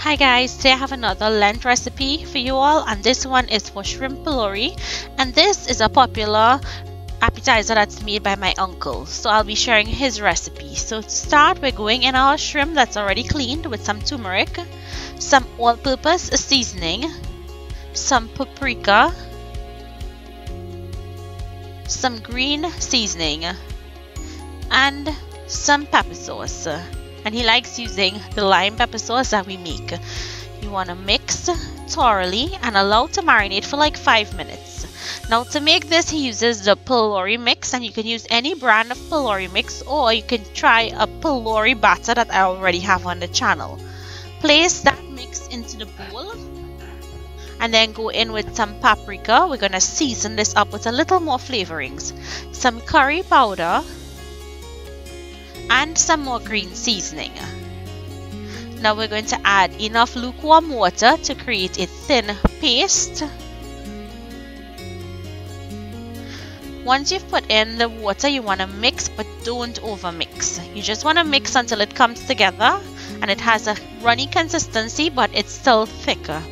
Hi guys, today I have another Lent recipe for you all, and this one is for shrimp pholourie, and this is a popular appetizer that's made by my uncle, so I'll be sharing his recipe. So to start, we're going in our shrimp that's already cleaned with some turmeric, some all-purpose seasoning, some paprika, some green seasoning, and some peppersauce. And he likes using the lime pepper sauce that we make. You want to mix thoroughly and allow to marinate for like 5 minutes. Now to make this, he uses the Pholourie mix, and you can use any brand of Pholourie mix, or you can try a Pholourie batter that I already have on the channel. Place that mix into the bowl and then go in with some paprika. We're going to season this up with a little more flavorings, some curry powder, and some more green seasoning. Now we're going to add enough lukewarm water to create a thin paste. Once you've put in the water, you want to mix, but don't over mix. You just want to mix until it comes together and it has a runny consistency, but it's still thicker.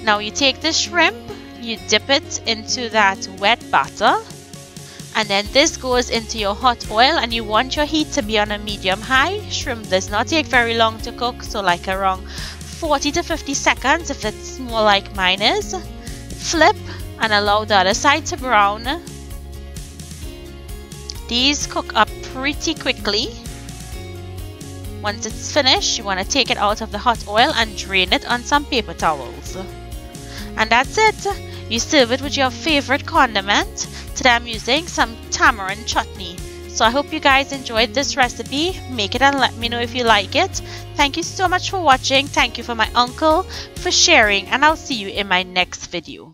Now you take the shrimp, you dip it into that wet batter, and then this goes into your hot oil, and you want your heat to be on a medium high. Shrimp does not take very long to cook, so like around 40 to 50 seconds if it's more like mine is. Flip and allow the other side to brown. These cook up pretty quickly. Once it's finished, you want to take it out of the hot oil and drain it on some paper towels. And that's it. You serve it with your favorite condiment. Today I'm using some tamarind chutney. So I hope you guys enjoyed this recipe. Make it and let me know if you like it. Thank you so much for watching. Thank you for my uncle for sharing, and I'll see you in my next video.